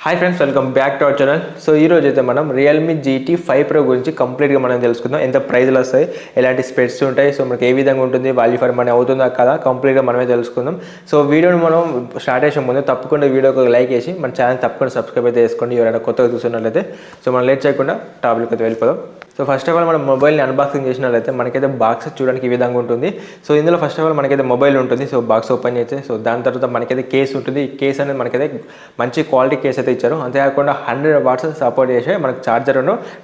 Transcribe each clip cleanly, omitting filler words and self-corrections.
Hi friends, welcome back to our channel. So ఈ రోజు అయితే మనం రియల్మీ GT 5 Pro గురించి కంప్లీట్గా మనం తెలుసుకుందాం. ఎంత ప్రైజ్లు వస్తాయి, ఎలాంటి స్పెట్స్ ఉంటాయి, సో మనకి ఏ విధంగా ఉంటుంది, వాల్యూ ఫర్ మనీ అవుతుందా కదా కంప్లీట్గా మనమే తెలుసుకుందాం. సో వీడియోని మనం స్టార్ట్ చేసే ముందు తప్పకుండా వీడియోకి లైక్ చేసి మన ఛానల్ తప్పకుండా సబ్స్క్రైబ్ అయితే చేసుకోండి ఎవరైనా కొత్తగా చూస్తున్నట్లయితే. సో మనం లేట్ చేయకుండా టాపిక్ అయితే వెళ్ళిపోదాం. సో ఫస్ట్ ఆఫ్ ఆల్ మనం మొబైల్ని అన్బాక్సింగ్ చేసినట్లయితే మనకైతే బాక్స్ చూడడానికి ఈ విధంగా ఉంటుంది. సో ఇందులో ఫస్ట్ ఆఫ్ ఆల్ మనకైతే మొబైల్ ఉంటుంది. సో బాక్స్ ఓపెన్ చేస్తే సో దాని తర్వాత మనకైతే కేస్ ఉంటుంది. ఈ కేస్ అనేది మనకైతే మంచి క్వాలిటీ కేస్ అయితే ఇచ్చారు. అంతేకాకుండా 100 వాట్స్ సపోర్ట్ చేసే మనకి చార్జర్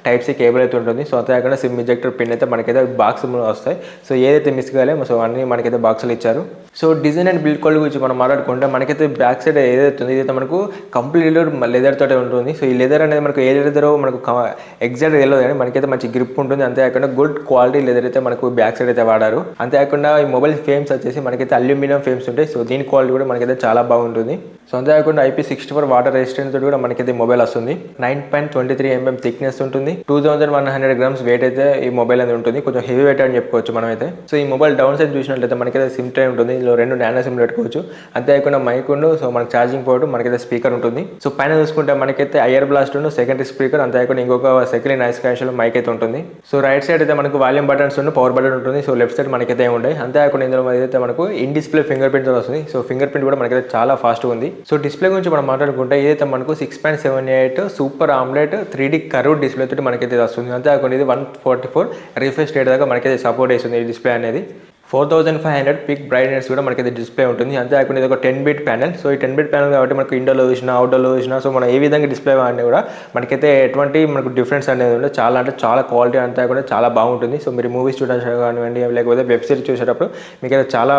టైప్ సి కేబుల్ అయితే ఉంటుంది. సో అంతేకాకుండా సిమ్ ఇంజెక్టర్ పిన్ అయితే మనకైతే బాక్స్ వస్తాయి. సో ఏదైతే మిస్ కాలేమో సో అన్నీ మనకైతే బాక్సులు ఇచ్చారు. So design and build quality గురించి మనం మాట్లాడుకుంటే మనకైతే బ్యాక్ సైడ్ ఏదైతే ఉంది ఇదైతే మనకు కంప్లీట్ లెదర్ తోటే ఉంటుంది. సో ఈ లెదర్ అనేది మనకు ఏ లెదర్ మనకు ఎగ్జాక్ట్ తెలియదు కానీ మనకైతే మంచి గ్రిప్ ఉంటుంది. అంతేకాకుండా గుడ్ క్వాలిటీ లెదర్ అయితే మనకు బ్యాక్ సైడ్ అయితే వాడారు. అంతేకాకుండా ఈ మొబైల్ ఫ్రేమ్స్ వచ్చేసి మనకైతే అల్యూమినియం ఫ్రేమ్స్ ఉంటాయి. సో దీని క్వాలిటీ కూడా మనకైతే చాలా బాగుంటుంది. సో అంతేకాకుండా IP64 వాటర్ రెసిస్టెంట్ తోటి కూడా మనకైతే మొబైల్ వస్తుంది. 9.23 mm థిక్నెస్ ఉంటుంది. 2100 grams వెయిట్ అయితే ఈ మొబైల్ అనేది ఉంటుంది. కొంచెం హెవీ వెయిట్ అని చెప్పుకోవచ్చు మనమైతే. సో ఈ మొబైల్ డౌన్ సైడ్ చూసినట్లయితే మనకైతే సిమ్ ట్రే ఉంటుంది. ఇందులో 2 నానో సిమ్లు పెట్టుకోవచ్చు. అంతేకాకుండా మైక్ ఉండు. సో మనకి ఛార్జింగ్ పోర్ట్, మనకైతే స్పీకర్ ఉంటుంది. సో పైన చూసుకుంటే మనకైతే ఐఆర్ బ్లాస్ట్ సెకండరీ స్పీకర్, అంతేకాకుండా ఇంకొక సెకండరీ నాయిస్ క్యాన్సిల్ మైక్ అయితే ఉంటుంది. సో రైట్ సైడ్ అయితే మనకు వాల్యూమ్ బటన్స్ ఉండి పవర్ బటన్ ఉంటుంది. సో లెఫ్ట్ సైడ్ మనకైతే ఉంటాయి. అంతేకాకుండా ఇందులో అయితే మనకు ఇన్ డిస్ప్లే ఫింగర్ ప్రింట్ వస్తుంది. సో ఫింగర్ ప్రింట్ కూడా మనకైతే చాలా ఫాస్ట్గా ఉంది. సో డిస్ప్లే గురించి మనం మాట్లాడుకుంటే ఇదైతే మనకు 6.78 super omelette 3D curve display తోటి మనకైతే వస్తుంది. అంతేకాకుండా ఇది 144 రిఫ్రెష్ రేట్ దాకా మనకైతే సపోర్ట్ చేస్తుంది ఈ డిస్ప్లే అనేది. 4500 పిక్ బ్రైట్నెస్ కూడా మనకైతే డిస్ప్లే ఉంటుంది. అంతేకాకుండా ఇది ఒక 10-bit ప్యానెల్. సో ఈ 10-bit ప్యానెల్ కాబట్టి మనకు ఇండోర్లో చూసినా అవుట్డోర్లో చూసినా సో మనం ఏ విధంగా డిస్ప్లే వాడినా కూడా మనకైతే ఎటువంటి మనకు డిఫరెన్స్ అనేది ఉండదు. చాలా అంటే చాలా క్వాలిటీ అంతేకాకుండా చాలా బాగుంటుంది. సో మీరు మూవీస్ చూడడానికి కానివ్వండి లేకపోతే వెబ్ సిరీస్ చూసేటప్పుడు మీకు అయితే చాలా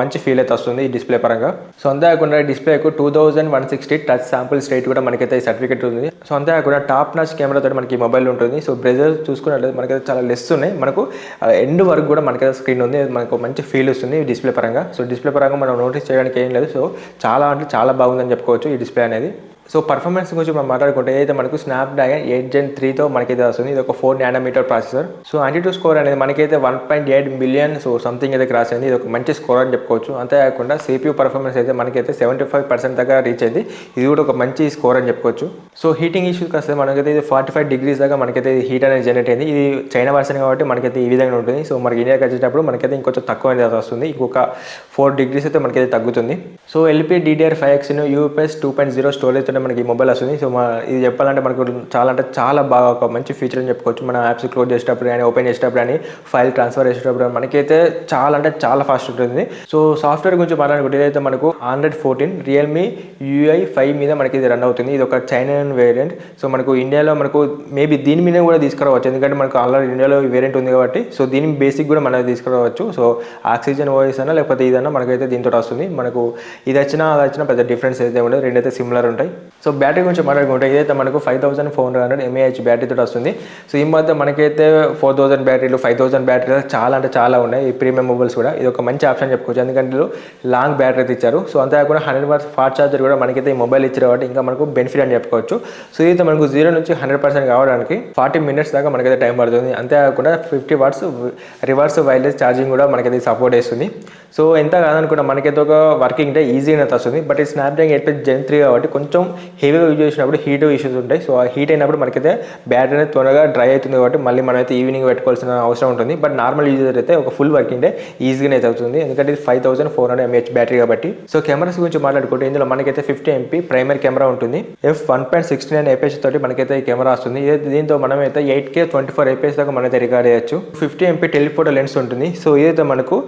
మంచి ఫీల్ అయితే వస్తుంది ఈ డిస్ప్లే పరంగా. సో అంతేకాకుండా డిస్ప్లేకు 2160 టచ్ శాంపుల్ స్టేట్ కూడా మనకైతే సర్టిఫికేట్ ఉంది. సో అంతేకాకుండా టాప్ నాచ్ కెమెరాతో మనకి ఈ మొబైల్ ఉంటుంది. సో బ్రెజర్ చూసుకున్నట్లయితే మనకైతే చాలా లెస్ ఉన్నాయి. మనకు ఎండ్ వరకు కూడా మనకైతే స్క్రీన్ ఉంది. మనకు మంచి ఫీల్ వస్తుంది డిస్ప్లే పరంగా. సో డిస్ప్లే పరంగా మనం నోటీస్ చేయడానికి ఏం లేదు. సో చాలా అంటే చాలా బాగుందని చెప్పుకోవచ్చు ఈ డిస్ప్లే అనేది. సో పర్ఫార్మెన్స్ గురించి మనం మాట్లాడుకుంటే ఏదైతే మనకు స్నాప్డ్రాగన్ 8 Gen 3తో మనకైతే వస్తుంది. ఇది ఒక 4 nm processor. So Antutu score అనేది మనకైతే 1.8 మిలియన్ సో సంథింగ్ అయితే క్రాస్ అయింది. ఇది ఒక మంచి స్కోర్ అని చెప్పుకోవచ్చు. అంతేకాకుండా CPU పర్ఫార్మెన్స్ అయితే మనకైతే 75% దాకా రీచ్ అయింది. ఇది కూడా ఒక మంచి స్కోర్ అని చెప్పుకోవచ్చు. సో హీటింగ్ ఇష్యూస్ వస్తే మనకైతే ఇది 45 degrees దాకా మనకైతే హీట్ అనేది జనరేట్ అయింది. ఇది చైనా వర్షన్ కాబట్టి మనకైతే ఈ విధంగా ఉంటుంది. సో మనకి ఇండియాకి వచ్చేటప్పుడు మనకైతే ఇంకొంచెం తక్కువ అనేది వస్తుంది. ఇంకొక 4 degrees అయితే మనకైతే తగ్గుతుంది. సో LPDDR5X UFS 2.0 స్టోరేజ్ మనకి మొబైల్ వస్తుంది. సో ఇది చెప్పాలంటే మనకు చాలా అంటే చాలా బాగా ఒక మంచి ఫీచర్ అని చెప్పుకోవచ్చు. మన యాప్స్ క్లోజ్ చేసేటప్పుడు కానీ ఓపెన్ చేసేటప్పుడు కానీ ఫైల్ ట్రాన్స్ఫర్ చేసేటప్పుడు మనకైతే చాలా అంటే చాలా ఫాస్ట్ ఉంటుంది. సో సాఫ్ట్వేర్ గురించి మాట్లాడుకుంటే ఇదైతే మనకు Android 14 రియల్మీ UI 5 మీద మనకి ఇది రన్ అవుతుంది. ఇది ఒక చైనా వేరియంట్. సో మనకు ఇండియాలో మనకు మేబీ దీని మీద కూడా తీసుకురావచ్చు. ఎందుకంటే మనకు ఆల్రెడీ ఇండియాలో వేరియంట్ ఉంది కాబట్టి సో దీని బేసిక్ కూడా మనకి తీసుకురావచ్చు. సో ఆక్సిజన్ ఓఎస్ అన్నా లేకపోతే ఇదన్నా మనకైతే దీంతో వస్తుంది. మనకు ఇది వచ్చినా అది వచ్చినా పెద్ద డిఫరెన్స్ అయితే ఉండదు. రెండైతే సిమిలర్ ఉంటాయి. సో బ్యాటరీ గురించి మాట్లాడుకుంటే ఇదైతే మనకు 5400 mAh బ్యాటరీతో వస్తుంది. సో ఈ మధ్య మనకైతే 4000 బ్యాటరీలు 5000 బ్యాటరీలు చాలా అంటే చాలా ఉన్నాయి ఈ ప్రీమియం మొబైల్స్ కూడా. ఇది ఒక మంచి ఆప్షన్ చెప్పుకోవచ్చు. ఎందుకంటే లాంగ్ బ్యాటరీ అయితే ఇచ్చారు. సో అంతేకాకుండా 100 watts ఫాస్ట్ ఛార్జర్ కూడా మనకైతే ఈ మొబైల్ ఇచ్చారు కాబట్టి ఇంకా మనకు బెనిఫిట్ అని చెప్పుకోవచ్చు. సో ఇదైతే మనకు 0 నుంచి 100% కావడానికి 40 minutes దాకా మనకైతే టైం పడుతుంది. అంతేకాకుండా 50 watts రివర్స్ వైర్లెస్ ఛార్జింగ్ కూడా మనకైతే సపోర్ట్ చేస్తుంది. సో ఎంత కాదనుకున్నా మనకైతే ఒక వర్కింగ్ డే ఈజీగా వస్తుంది. బట్ ఈ స్నాప్డ్రాగన్ 8 Gen 3 కాబట్టి కొంచెం హెవీగా యూజ్ చేసినప్పుడు హీట్ ఇష్యూస్ ఉంటాయి. సో ఆ హీట్ అయినప్పుడు మనకైతే బ్యాటరీ అనేది త్వరగా డ్రై అవుతుంది కాబట్టి మళ్ళీ మనమైతే ఈవినింగ్ పెట్టుకోవాల్సిన అవసరం ఉంటుంది. బట్ నార్మల్ యూజర్ అయితే ఒక ఫుల్ వర్కింగ్ డే ఈజీగానే అయితే అవుతుంది. ఎందుకంటే ఇది 5400 mAh బ్యాటరీ కాబట్టి. సో కెమెరాస్ గురించి మాట్లాడుకుంటే ఇందులో మనకైతే 50 MP ప్రైమరీ కెమెరా ఉంటుంది. f1.69 APS తోటి మనకైతే ఈ కెమెరా వస్తుంది. దీంతో మనమైతే 8K 24 APS దాకా మనమైతే రికార్డ్ చేయొచ్చు. 50 MP టెలిఫోటో లెన్స్ ఉంటుంది. సో ఇదైతే మనకు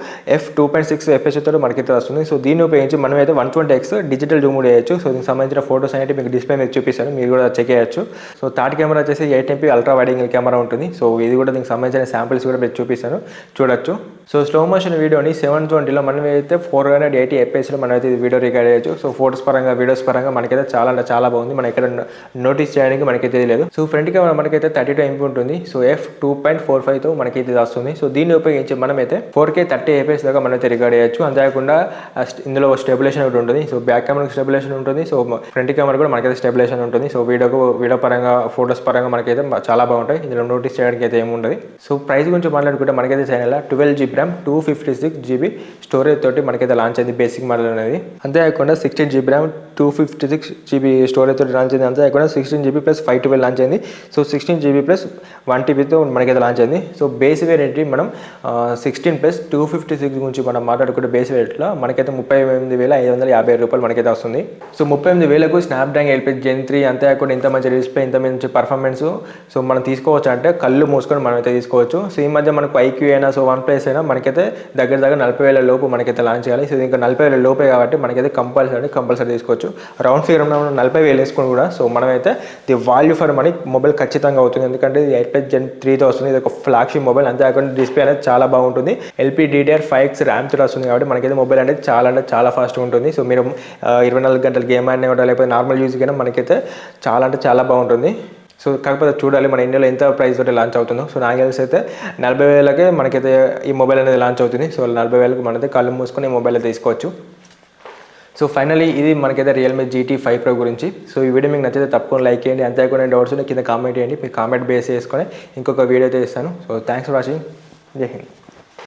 f2.6 APS తోటి మనకైతే వస్తుంది. సో దీన్ని ఉపయోగించి మనమైతే 120x డిజిటల్ జూమ్ చేయొచ్చు. సో దీనికి సంబంధించిన ఫోటోస్ అనేది మీకు డిస్ప్లే మీద చూపిస్తాను, మీరు కూడా చెక్ చేయొచ్చు. సో థర్డ్ కెమెరా వచ్చేసి 8 MP ultra wide angle camera ఉంటుంది. సో ఇది కూడా దీనికి సంబంధించిన శాంపిల్స్ కూడా మీరు చూపిస్తాను, చూడొచ్చు. సో స్లో మోషన్ వీడియోని 720లో మనం అయితే 480 APSలో మనమైతే వీడియో రికార్డ్ చేయొచ్చు. సో ఫోటోస్ పరంగా వీడియోస్ పరంగా మనకైతే చాలా అంటే చాలా బాగుంది. మనం ఇక్కడ నోటీస్ చేయడానికి మనకైతే తెలియదు. సో ఫ్రంట్ కెమెరా మనకైతే 32 MP ఉంటుంది. సో f2.45తో మనకైతే వస్తుంది. సో దీన్ని ఉపయోగించి మనమైతే 4K 30 APS దాకా మనమైతే రికార్డ్ చేయొచ్చు. అంతేకాకుండా ఇందులో స్టెబిలేషన్ ఒకటి ఉంటుంది. సో బ్యాక్ కెమెరా స్టెబిలేషన్ ఉంటుంది. సో ఫ్రంట్ కెమెరా కెమెరా కూడా మనకైతే స్టెబిలైజేషన్ ఉంటుంది. సో వీడియో పరంగా ఫోటోస్ పరంగా మనకైతే చాలా బాగుంటాయి. ఇందులో నోటీస్ చేయడానికి అయితే ఏమి ఉండదు. సో ప్రైస్ గురించి మాట్లాడుకుంటే మనకైతే చైనాలో 12GB ర్యామ్ 256GB స్టోరేజ్ తోటి మనకైతే లాంచ్ అయింది బేసిక్ మోడల్ అనేది. అంతేకాకుండా 16GB ర్యామ్ 256GB స్టోరేజ్ తోటి లాంచ్ అయింది. అంతేకాకుండా 16GB + 512 లాంచ్ అయింది. సో 16GB + 1TBతో మనకైతే లాంచ్ అయింది. సో బేస్ వేరియంట్ మనం 16 + 256 గురించి మనం మాట్లాడుకుంటే బేస్ వేరియంట్లో మనకైతే 38,550 రూపాయలు మనకైతే వస్తుంది. సో 38,000కు స్నాప్డ్రాగన్ 8 Gen 3 అంతేకాకుండా ఇంత మంచి డిస్ప్లే, ఇంత మంచి పర్ఫార్మెన్స్ సో మనం తీసుకోవచ్చు అంటే కళ్ళు మూసుకొని మనం అయితే తీసుకోవచ్చు. సో ఈ మధ్య మనకు IQ అయినా సో OnePlus అయినా మనకైతే దగ్గర 40,000 లోపు మనకైతే లాంచ్ చేయాలి. సో ఇంకా 40,000 లోపే కాబట్టి మనకైతే కంపల్సరీ తీసుకోవచ్చు. రౌండ్ ఫిగర్ 40,000 వేసుకొని కూడా సో మనమైతే the value for money mobile ఖచ్చితంగా అవుతుంది. ఎందుకంటే ఇది 8 Gen 3తో వస్తుంది. ఇది ఒక ఫ్లాగ్షిప్ మొబైల్. అంతేకాకుండా డిస్ప్లే అనేది చాలా బాగుంటుంది. LPDDR5X ర్యామ్ తో వస్తుంది కాబట్టి మనకైతే మొబైల్ అనేది చాలా ఫాస్ట్గా ఉంటుంది. సో మీరు 24 గంటలు గేమ్ ఆడినా కూడా లేకపోతే నార్మల్ యూజ్ అయినా మనకైతే చాలా బాగుంటుంది. సో కాకపోతే చూడాలి మన ఇండియాలో ఎంత ప్రైస్ తోటి లాంచ్ అవుతుందో. సో నాకు తెలిసి అయితే 40,000కే మనకైతే ఈ మొబైల్ అనేది లాంచ్ అవుతుంది. సో 40,000కు మనైతే కళ్ళు మూసుకొని ఈ మొబైల్ అయితే తీసుకోవచ్చు. సో ఫైనలీ ఇది మనకైతే రియల్మీ GT 5 Pro గురించి. సో ఈ వీడియో మీకు నచ్చితే తప్పకుండా లైక్ చేయండి. అంతేకాకుండా డౌట్స్ కింద కామెంట్ చేయండి. మీ కామెంట్ బేస్ చేసుకొని ఇంకొక వీడియో అయితే ఇస్తాను. So thanks for watching. జై హింద్.